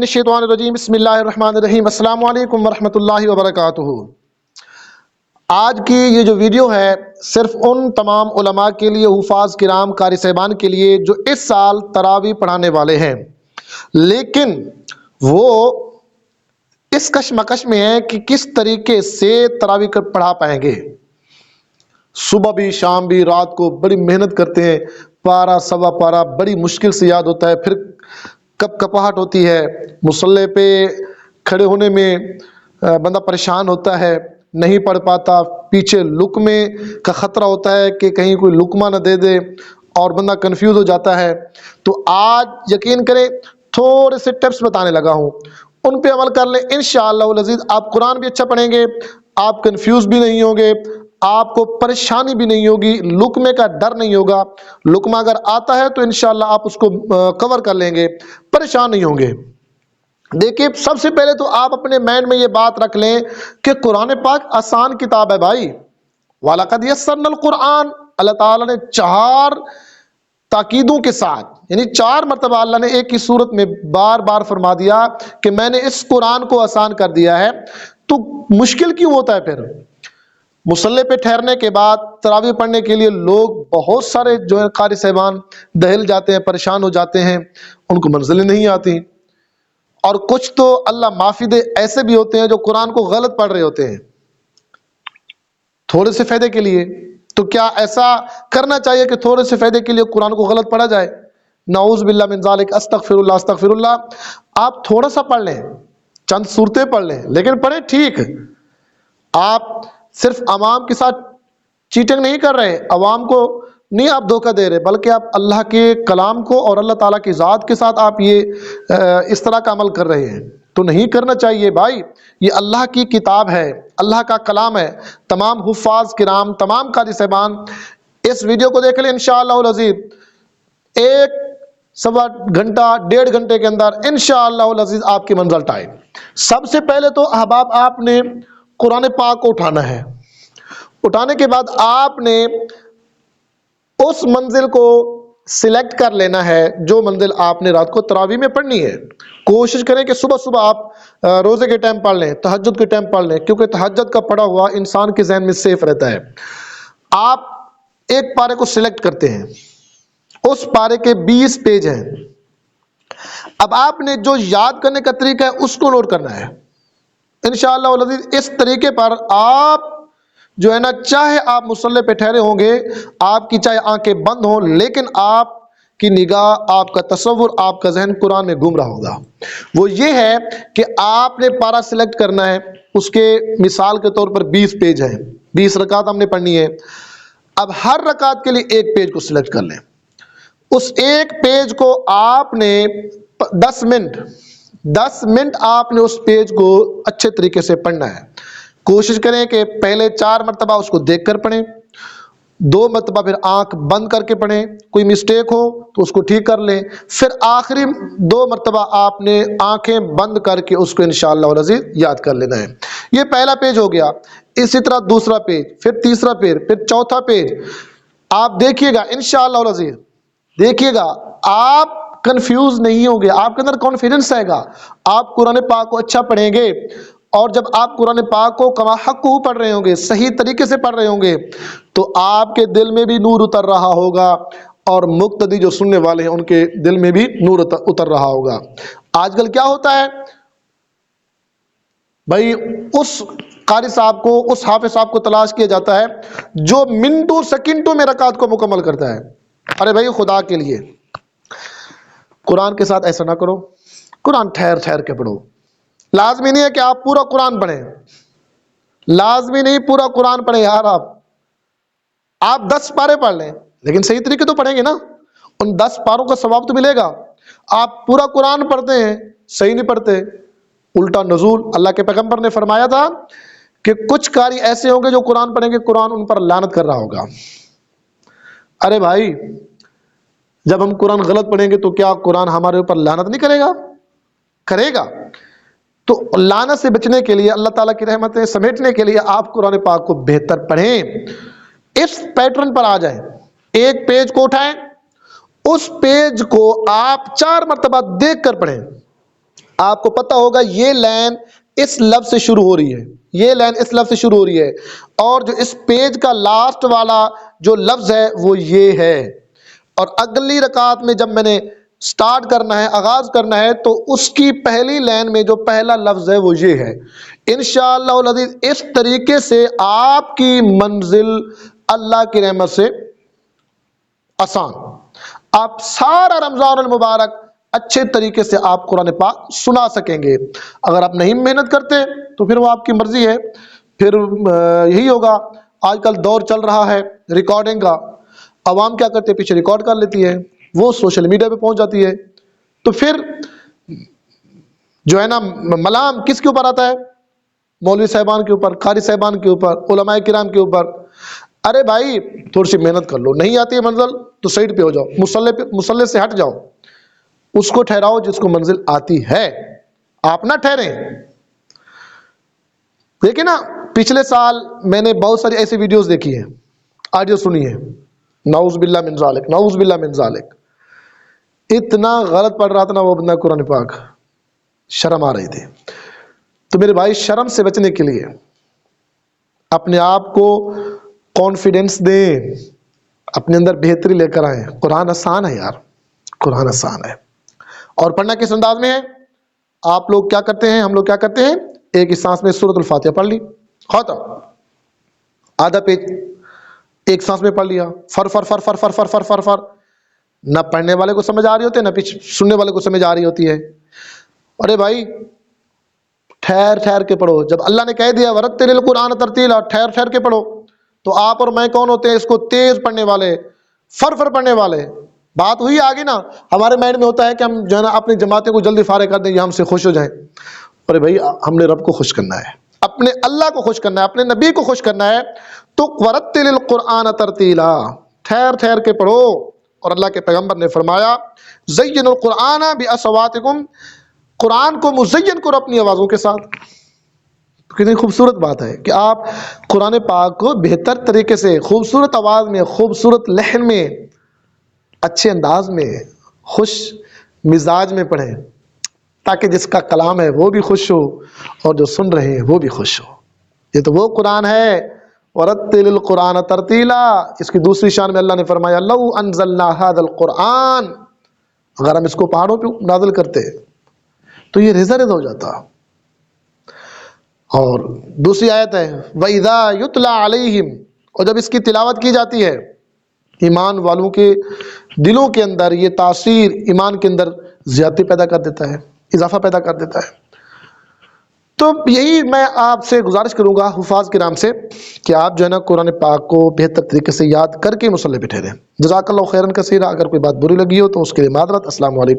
الشیطانirrajیم بسم اللہ الرحمن الرحیم السلام علیکم ورحمۃ اللہ وبرکاتہ۔ آج کی یہ جو ویڈیو ہے صرف ان تمام علماء کے لیے، حفاظ کرام، قاری صاحبان کے لیے جو اس سال تراویح پڑھانے والے ہیں، لیکن وہ اس کشمکش میں ہیں کہ کس طریقے سے تراویح پڑھا پائیں گے۔ صبح بھی، شام بھی، رات کو بڑی محنت کرتے ہیں، پارا سوا پارا بڑی مشکل سے یاد ہوتا ہے، پھر کب کپاہٹ ہوتی ہے، مصلی پہ کھڑے ہونے میں بندہ پریشان ہوتا ہے، نہیں پڑھ پاتا، پیچھے لقمے کا خطرہ ہوتا ہے کہ کہیں کوئی لقمہ نہ دے دے اور بندہ کنفیوز ہو جاتا ہے۔ تو آج یقین کریں تھوڑے سے ٹپس بتانے لگا ہوں، ان پہ عمل کر لیں، انشاءاللہ العزیز آپ قرآن بھی اچھا پڑھیں گے، آپ کنفیوز بھی نہیں ہوں گے، آپ کو پریشانی بھی نہیں ہوگی، لقمے کا ڈر نہیں ہوگا۔ لقمہ اگر آتا ہے تو انشاءاللہ آپ اس کو کور کر لیں گے، پریشان نہیں ہوں گے۔ دیکھیے سب سے پہلے تو آپ اپنے مائنڈ میں یہ بات رکھ لیں کہ قرآن پاک آسان کتاب ہے بھائی۔ وَلَقَدْ يَسَّرْنَا الْقُرْآنَ، اللہ تعالیٰ نے 4 تاکیدوں کے ساتھ، یعنی 4 مرتبہ اللہ نے ایک ہی صورت میں بار بار فرما دیا کہ میں نے اس قرآن کو آسان کر دیا ہے، تو مشکل کیوں ہوتا ہے پھر؟ مصلی پہ ٹھہرنے کے بعد تراویح پڑھنے کے لیے لوگ بہت سارے جو ہے قاری صاحبان دہل جاتے ہیں، پریشان ہو جاتے ہیں، ان کو منزلیں نہیں آتی، اور کچھ تو اللہ معافی دے ایسے بھی ہوتے ہیں جو قرآن کو غلط پڑھ رہے ہوتے ہیں تھوڑے سے فائدے کے لیے۔ تو کیا ایسا کرنا چاہیے کہ تھوڑے سے فائدے کے لیے قرآن کو غلط پڑھا جائے؟ نعوذ باللہ من ذالک، استغفر اللہ استغفر اللہ۔ آپ تھوڑا سا پڑھ لیں، چند صورتیں پڑھ لیں، لیکن پڑھیں ٹھیک۔ آپ صرف عوام کے ساتھ چیٹنگ نہیں کر رہے، عوام کو نہیں آپ دھوکہ دے رہے، بلکہ آپ اللہ کے کلام کو اور اللہ تعالیٰ کی ذات کے ساتھ آپ یہ اس طرح کا عمل کر رہے ہیں، تو نہیں کرنا چاہیے بھائی۔ یہ اللہ کی کتاب ہے، اللہ کا کلام ہے۔ تمام حفاظ کرام، تمام قاری صاحبان اس ویڈیو کو دیکھ لیں انشاءاللہ العزیز، 1 سوا گھنٹہ 1.5 گھنٹے کے اندر انشاءاللہ العزیز آپ کی منزل آئے۔ سب سے پہلے تو احباب آپ نے قرآن پاک کو اٹھانا ہے، اٹھانے کے بعد آپ نے اس منزل کو سلیکٹ کر لینا ہے جو منزل آپ نے رات کو تراویح میں پڑھنی ہے۔ کوشش کریں کہ صبح صبح آپ روزے کے ٹائم پڑھ لیں، تہجد کے ٹائم پڑھ لیں، کیونکہ تہجد کا پڑھا ہوا انسان کے ذہن میں سیف رہتا ہے۔ آپ ایک پارے کو سلیکٹ کرتے ہیں، اس پارے کے 20 پیج ہیں، اب آپ نے جو یاد کرنے کا طریقہ ہے اس کو نوٹ کرنا ہے انشاءاللہ العزیز۔ اس طریقے پر آپ جو ہے نا، چاہے آپ مصلی پہ ٹھہرے ہوں گے، آپ کی چاہے آنکھیں بند ہوں، لیکن آپ کی نگاہ، آپ کا تصور، آپ کا ذہن قرآن میں گھوم رہا ہوگا۔ وہ یہ ہے کہ آپ نے پارا سلیکٹ کرنا ہے، اس کے مثال کے طور پر 20 پیج ہیں، 20 رکعت ہم نے پڑھنی ہے۔ اب ہر رکعت کے لیے ایک پیج کو سلیکٹ کر لیں، اس ایک پیج کو آپ نے 10 منٹ آپ نے اس پیج کو اچھے طریقے سے پڑھنا ہے۔ کوشش کریں کہ پہلے 4 مرتبہ اس کو دیکھ کر پڑھیں، 2 مرتبہ پھر آنکھ بند کر کے پڑھیں، کوئی مسٹیک ہو تو اس کو ٹھیک کر لیں، پھر آخری 2 مرتبہ آپ نے آنکھیں بند کر کے اس کو انشاءاللہ العزیز یاد کر لینا ہے۔ یہ پہلا پیج ہو گیا، اسی طرح دوسرا پیج، پھر تیسرا پیج، پھر چوتھا پیج۔ آپ دیکھیے گا انشاءاللہ العزیز، دیکھیے گا آپ کنفیوز نہیں ہوں گے، آپ کے اندر کانفیڈنس آئے گا، آپ قرآن پاک کو اچھا پڑھیں گے، اور جب آپ قرآن پاک کو کما حق کو پڑھ رہے ہوں گے، صحیح طریقے سے پڑھ رہے ہوں گے، تو آپ کے دل میں بھی نور اتر رہا ہوگا، اور مقتدی جو سننے والے ہیں ان کے دل میں بھی نور اتر رہا ہوگا۔ آج کل کیا ہوتا ہے بھائی، اس قاری صاحب کو، اس حافظ صاحب کو تلاش کیا جاتا ہے جو منٹوں سیکنڈوں میں رکعت کو مکمل کرتا ہے۔ ارے بھائی خدا کے لیے قرآن کے ساتھ ایسا نہ کرو، قرآن ٹھہر ٹھہر کے پڑھو۔ لازمی نہیں ہے کہ آپ پورا قرآن پڑھیں، لازمی نہیں پورا قرآن پڑھیں یار، آپ 10 پارے پڑھ لیں، لیکن صحیح طریقے تو پڑھیں گے نا، ان 10 پاروں کا ثواب تو ملے گا۔ آپ پورا قرآن پڑھتے ہیں، صحیح نہیں پڑھتے، الٹا نزول۔ اللہ کے پیغمبر نے فرمایا تھا کہ کچھ قاری ایسے ہوں گے جو قرآن پڑھیں گے، قرآن ان پر لعنت کر رہا ہوگا۔ ارے بھائی جب ہم قرآن غلط پڑھیں گے تو کیا قرآن ہمارے اوپر لعنت نہیں کرے گا؟ کرے گا۔ تو لعنت سے بچنے کے لیے، اللہ تعالیٰ کی رحمتیں سمیٹنے کے لیے آپ قرآن پاک کو بہتر پڑھیں۔ اس پیٹرن پر آ جائیں، ایک پیج کو اٹھائیں، اس پیج کو آپ 4 مرتبہ دیکھ کر پڑھیں۔ آپ کو پتہ ہوگا یہ لائن اس لفظ سے شروع ہو رہی ہے، یہ لائن اس لفظ سے شروع ہو رہی ہے، اور جو اس پیج کا لاسٹ والا جو لفظ ہے وہ یہ ہے۔ اور اگلی رکعت میں جب میں نے سٹارٹ کرنا ہے، آغاز کرنا ہے، تو اس کی پہلی لائن میں جو پہلا لفظ ہے وہ یہ ہے۔ انشاءاللہ العزیز اس طریقے سے آپ کی منزل اللہ کی رحمت سے آسان، آپ سارا رمضان المبارک اچھے طریقے سے آپ قرآن پاک سنا سکیں گے۔ اگر آپ نہیں محنت کرتے تو پھر وہ آپ کی مرضی ہے، پھر یہی ہوگا۔ آج کل دور چل رہا ہے ریکارڈنگ کا، عوام کیا کرتے ہیں، پیچھے ریکارڈ کر لیتی ہے، وہ سوشل میڈیا پہ پہنچ جاتی ہے، تو پھر جو ہے نا ملام کس کے اوپر آتا ہے؟ مولوی صاحبان کے اوپر، قاری صاحبان کے اوپر، علماء کرام کے اوپر۔ ارے بھائی تھوڑی سی محنت کر لو، نہیں آتی ہے منزل تو سائڈ پہ ہو جاؤ، مصلی سے ہٹ جاؤ، اس کو ٹھہراؤ جس کو منزل آتی ہے، آپ نہ ٹھہریں۔ دیکھیں نا پچھلے سال میں نے بہت ساری ایسی ویڈیوز دیکھی ہیں، آڈیو سنی ہے، نعوذ باللہ من ذالک، نعوذ باللہ من ذالک، اتنا غلط پڑھ رہا تھا نا وہ بندہ قرآن پاک، شرم آ رہی تھی۔ تو میرے بھائی شرم سے بچنے کے لیے اپنے آپ کو کانفیڈنس دیں، اپنے اندر بہتری لے کر آئیں۔ قرآن آسان ہے یار، قرآن آسان ہے۔ اور پڑھنا کس انداز میں ہے؟ آپ لوگ کیا کرتے ہیں، ہم لوگ کیا کرتے ہیں، ایک ہی سانس میں سورۃ الفاتحہ پڑھ لی، ختم، آدھا پیج ایک سانس میں پڑھ لیا، فر فر فر فر فر فر فر فر فر، نہ پڑھنے والے کو سمجھ آ رہی ہوتی ہے، نہ پیچھے سننے والے کو سمجھ آ رہی ہوتی ہے۔ ارے بھائی ٹھہر ٹھہر کے پڑھو، جب اللہ نے کہہ دیا ورتل القرآن ترتیلا، ٹھہر ٹھہر کے پڑھو، تو آپ اور میں کون ہوتے ہیں اس کو تیز پڑھنے والے، فر فر پڑھنے والے؟ بات ہوئی آگے نا، ہمارے مائنڈ میں ہوتا ہے کہ ہم جو ہے نا اپنی جماعتیں کو جلدی فارغ کر دیں، یہ ہم سے خوش ہو جائیں۔ ارے بھائی ہم نے رب کو خوش کرنا ہے، اپنے اللہ کو خوش کرنا ہے، اپنے نبی کو خوش کرنا ہے، تو ورتل القرآن ترتیلا، ٹھہر ٹھہر کے پڑھو۔ اور اللہ کے پیغمبر نے فرمایا زین القرآن باصواتکم، قرآن کو مزین کرو اپنی آوازوں کے ساتھ۔ کتنی خوبصورت بات ہے کہ آپ قرآن پاک کو بہتر طریقے سے، خوبصورت آواز میں، خوبصورت لحن میں، اچھے انداز میں، خوش مزاج میں پڑھیں، تاکہ جس کا کلام ہے وہ بھی خوش ہو اور جو سن رہے ہیں وہ بھی خوش ہو۔ یہ تو وہ قرآن ہے، ورتل القرآن ترتیلا۔ اس کی دوسری شان میں اللہ نے فرمایا لو انزلنا ھذا القرآن، اگر ہم اس کو پہاڑوں پہ نازل کرتے تو یہ ریزہ ریزہ ہو جاتا۔ اور دوسری آیت ہے وَإِذَا يُتْلَى عَلَيْهِمْ، اور جب اس کی تلاوت کی جاتی ہے، ایمان والوں کے دلوں کے اندر یہ تاثیر ایمان کے اندر زیادتی پیدا کر دیتا ہے، اضافہ پیدا کر دیتا ہے۔ تو یہی میں آپ سے گزارش کروں گا حفاظ کرام سے کہ آپ جو ہے نا قرآن پاک کو بہتر طریقے سے یاد کر کے مصلی پہ ٹھہریں۔ جزاک اللہ خیرا کثیرا۔ اگر کوئی بات بری لگی ہو تو اس کے لیے معذرت۔ السلام علیکم۔